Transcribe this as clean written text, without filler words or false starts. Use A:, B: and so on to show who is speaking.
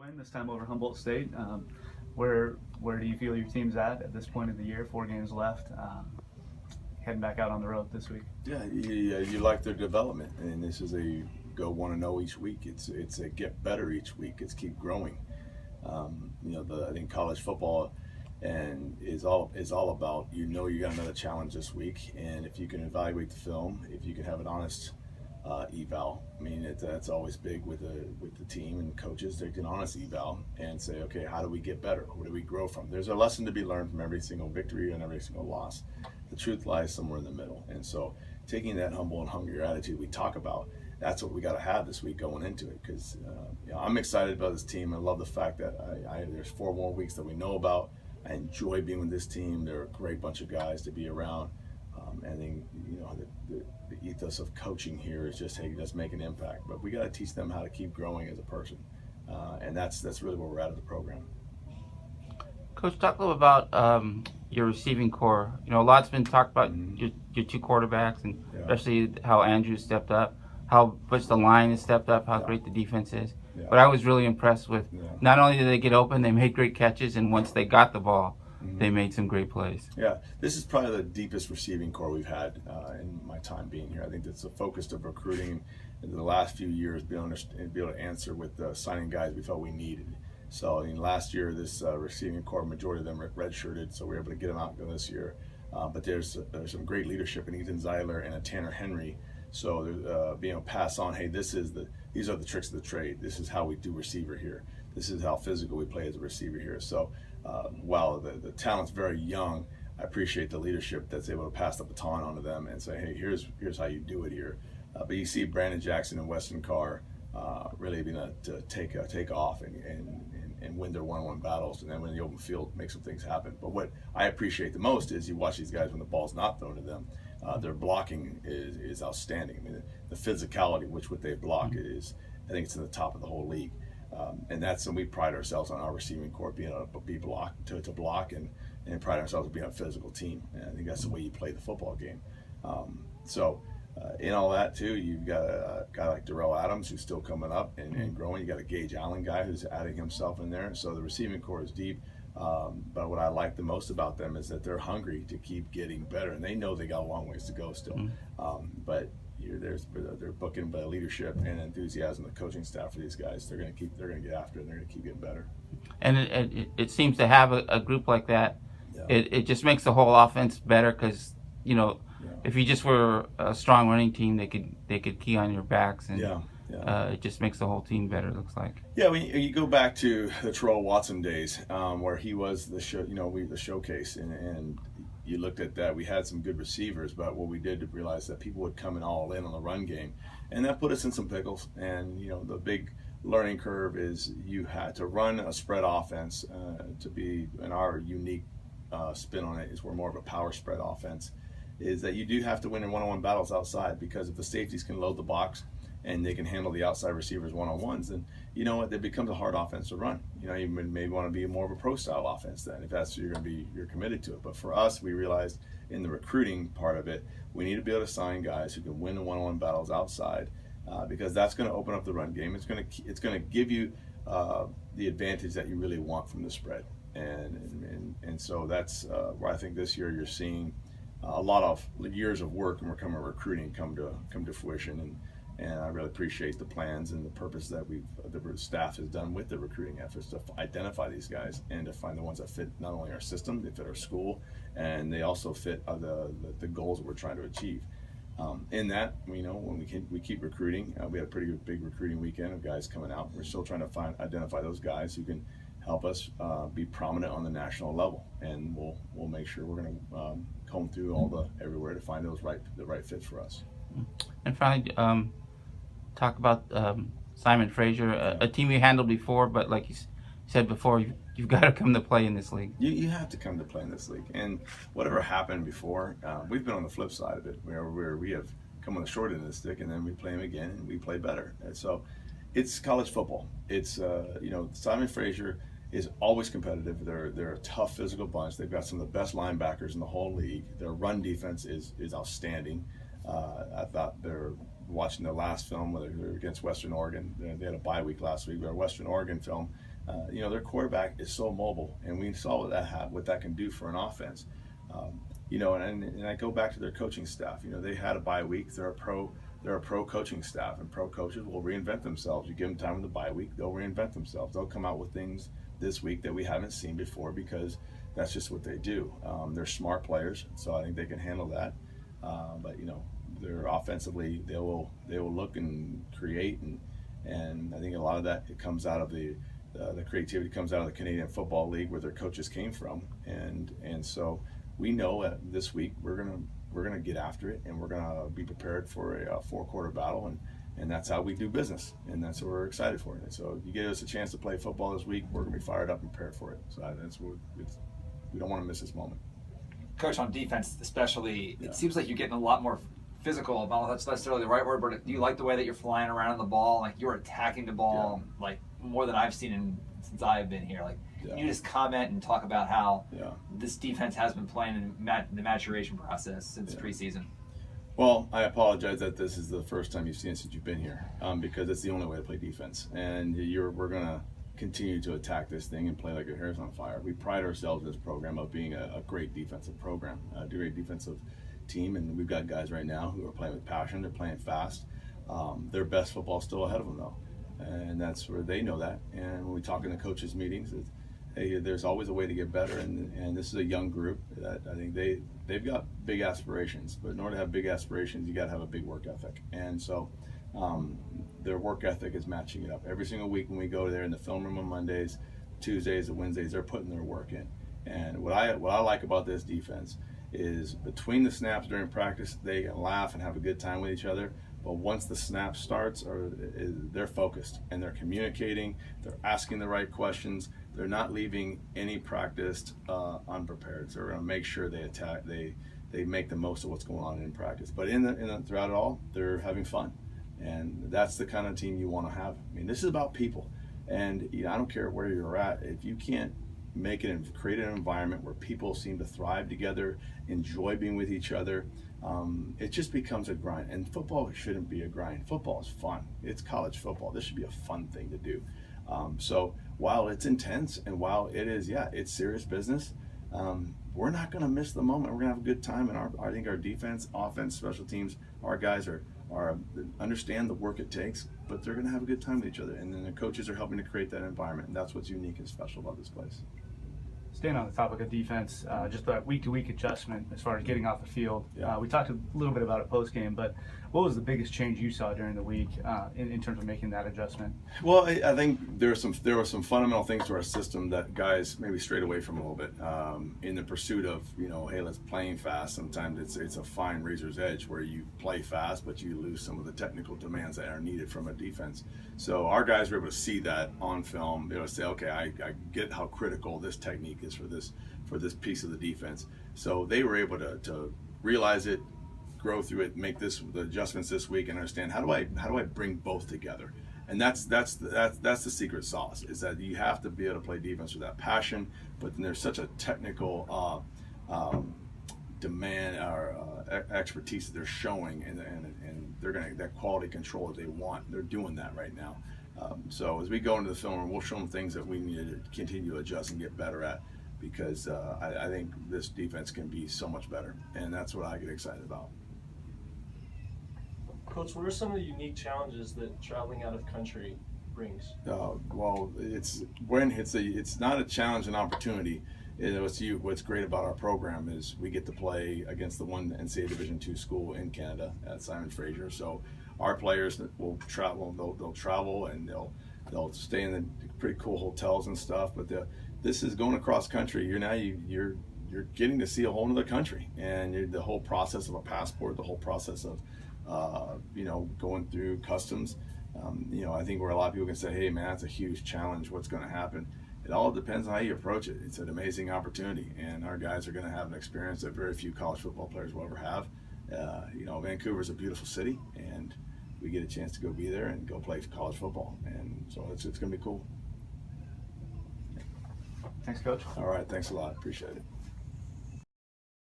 A: win this time over Humboldt State. Where do you feel your team's at this point of the year? 4 games left. Heading back out on the road this week.
B: Yeah, you like their development, and this is a go 1-0 each week. It's a get better each week. It's keep growing. I think college football and is all about you got another challenge this week, and if you can evaluate the film, if you can have an honest eval. I mean, that's always big with the team and coaches. They can honest eval and say, okay, how do we get better? What do we grow from? There's a lesson to be learned from every single victory and every single loss. The truth lies somewhere in the middle. And so taking that humble and hungry attitude we talk about, that's what we got to have this week going into it. Because I'm excited about this team. I love the fact that there's 4 more weeks that we know about. I enjoy being with this team. They're a great bunch of guys to be around. And then, the ethos of coaching here is just, hey, let's make an impact. But we got to teach them how to keep growing as a person. And that's really where we're at the program.
C: Coach, talk a little about your receiving core. A lot's been talked about your 2 quarterbacks, and especially how Andrew stepped up, how much the line has stepped up, how great the defense is. Yeah. But I was really impressed with not only did they get open, they made great catches, and once they got the ball, they made some great plays.
B: Yeah, this is probably the deepest receiving core we've had in my time being here. I think that's the focus of recruiting in the last few years, be able to answer with signing guys we felt we needed. So last year, this receiving core, majority of them are redshirted, so we were able to get them out this year. But there's some great leadership in Ethan Zeiler and a Tanner Henry. So being able to pass on, hey, these are the tricks of the trade. This is how we do receiver here. This is how physical we play as a receiver here. So while the talent's very young, I appreciate the leadership that's able to pass the baton on to them and say, hey, here's how you do it here. But you see Brandon Jackson and Weston Carr really being able to take off and win their one-on-one battles, and then when the open field make some things happen. But what I appreciate the most is you watch these guys when the ball's not thrown to them. Their blocking is outstanding. I mean, the physicality which what they block is, I think it's in the top of the whole league. And that's when we pride ourselves on our receiving core being able to be blocked to block and pride ourselves on being a physical team. And I think that's the way you play the football game. In all that too, you've got a guy like Darrell Adams who's still coming up and growing. You got a Gage Allen guy who's adding himself in there. So the receiving core is deep. But what I like the most about them is that they're hungry to keep getting better, and they know they got a long ways to go still. But they're booking by leadership and enthusiasm, the coaching staff for these guys. They're going to get after it, and they're going to keep getting better.
C: And it seems to have a group like that. Yeah. It just makes the whole offense better because if you just were a strong running team, they could key on your backs, and it just makes the whole team better. It looks like.
B: Yeah, when you go back to the Terrell Watson days, where he was the showcase, and you looked at that. We had some good receivers, but what we did to realize that people would come in all in on the run game, and that put us in some pickles. And the big learning curve is you had to run a spread offense to be, and our unique spin on it is we're more of a power spread offense. Is that you do have to win in one-on-one battles outside, because if the safeties can load the box and they can handle the outside receivers one-on-ones, then it becomes a hard offense to run. You may want to be more of a pro-style offense then, if that's what you're committed to it. But for us, we realized in the recruiting part of it, we need to be able to sign guys who can win the one-on-one battles outside, because that's going to open up the run game. It's going to give you the advantage that you really want from the spread, and so that's where I think this year you're seeing a lot of years of work and we're coming recruiting come to fruition, and I really appreciate the plans and the purpose that the staff has done with the recruiting efforts to identify these guys and to find the ones that fit not only our system, they fit our school, and they also fit the goals that we're trying to achieve. In that, when we keep recruiting, we had a pretty big recruiting weekend of guys coming out. We're still trying to identify those guys who can help us be prominent on the national level, and we'll make sure we're going to comb through everywhere to find the right fit for us.
C: And finally, talk about Simon Fraser, a team you handled before, but like you said before, you've got to come to play in this league.
B: You have to come to play in this league, and whatever happened before, we've been on the flip side of it, where we have come on the short end of the stick, and then we play them again, and we play better. And so, it's college football. It's Simon Fraser is always competitive. They're a tough physical bunch. They've got some of the best linebackers in the whole league. Their run defense is outstanding. I thought their watching the last film, whether they were against Western Oregon. They had a bye week last week. Our Western Oregon film, their quarterback is so mobile, and we saw what that can do for an offense. And I go back to their coaching staff. They had a bye week. They're a pro coaching staff, and pro coaches will reinvent themselves. You give them time in the bye week, they'll reinvent themselves. They'll come out with things this week that we haven't seen before because that's just what they do. They're smart players, so I think they can handle that. But they're offensively, they will look and create, and I think a lot of that comes out of the creativity comes out of the Canadian Football League, where their coaches came from, and so we know this week we're gonna get after it, and we're gonna be prepared for a 4-quarter battle, and that's how we do business, and that's what we're excited for. And so you give us a chance to play football this week, we're gonna be fired up and prepared for it. So we don't want to miss this moment.
D: Coach, on defense especially, it seems like you're getting a lot more physical. I don't know if that's necessarily the right word, but do you like the way that you're flying around the ball? Like, you're attacking the ball like more than I've seen since I've been here. Like, can you just comment and talk about how this defense has been playing in the maturation process since preseason?
B: Well, I apologize that this is the first time you've seen it since you've been here, because it's the only way to play defense. And we're going to continue to attack this thing and play like your hair's on fire. We pride ourselves in this program of being a great defensive program, a great defensive team, and we've got guys right now who are playing with passion. They're playing fast. Their best football still ahead of them, though, and that's where they know that. And when we talk in the coaches' meetings, hey, there's always a way to get better, and this is a young group that I think they've got big aspirations, but in order to have big aspirations, you got to have a big work ethic. And so their work ethic is matching it up. Every single week when we go there in the film room on Mondays, Tuesdays, and Wednesdays, they're putting their work in. And what I like about this defense is between the snaps during practice, they can laugh and have a good time with each other. But once the snap starts, they're focused and they're communicating. They're asking the right questions. They're not leaving any practice unprepared. So we're going to make sure they attack. They make the most of what's going on in practice. But throughout it all, they're having fun, and that's the kind of team you want to have. I mean, this is about people, and I don't care where you're at. If you can't make it and create an environment where people seem to thrive together, enjoy being with each other, it just becomes a grind. And football shouldn't be a grind. Football is fun. It's college football. This should be a fun thing to do. So while it's intense and while it is, it's serious business, we're not going to miss the moment. We're going to have a good time. And I think our defense, offense, special teams, our guys are understand the work it takes, but they're going to have a good time with each other. And then the coaches are helping to create that environment. And that's what's unique and special about this place.
A: Staying on the topic of defense, just that week-to-week adjustment as far as getting off the field. We talked a little bit about it post-game, but what was the biggest change you saw during the week in terms of making that adjustment?
B: Well, I think there were some fundamental things to our system that guys maybe strayed away from a little bit in the pursuit of, hey, let's playing fast. Sometimes it's a fine razor's edge where you play fast, but you lose some of the technical demands that are needed from a defense. So our guys were able to see that on film. They would say, okay, I get how critical this technique is for this piece of the defense. So they were able to realize it, grow through it, make the adjustments this week, and understand how do I bring both together. And that's the secret sauce, is that you have to be able to play defense with that passion, but then there's such a technical demand or expertise that they're showing, and they're going to that quality control that they want. They're doing that right now. So as we go into the film room, we'll show them things that we need to continue to adjust and get better at, because I think this defense can be so much better, and that's what I get excited about.
E: Coach, what are some of the unique challenges that traveling out of country brings?
B: Well, it's not a challenge, an opportunity. What's great about our program is we get to play against the one NCAA Division II school in Canada at Simon Fraser. So our players will travel. They'll travel and they'll stay in the pretty cool hotels and stuff. But this is going across country. You're getting to see a whole other country, and the whole process of a passport, the whole process of going through customs. I think where a lot of people can say, hey man, that's a huge challenge, what's going to happen? It all depends on how you approach it. It's an amazing opportunity, and our guys are going to have an experience that very few college football players will ever have. Vancouver's a beautiful city, and we get a chance to go be there and go play college football, and so it's going to be cool.
A: Thanks, Coach.
B: All right, thanks a lot, appreciate it.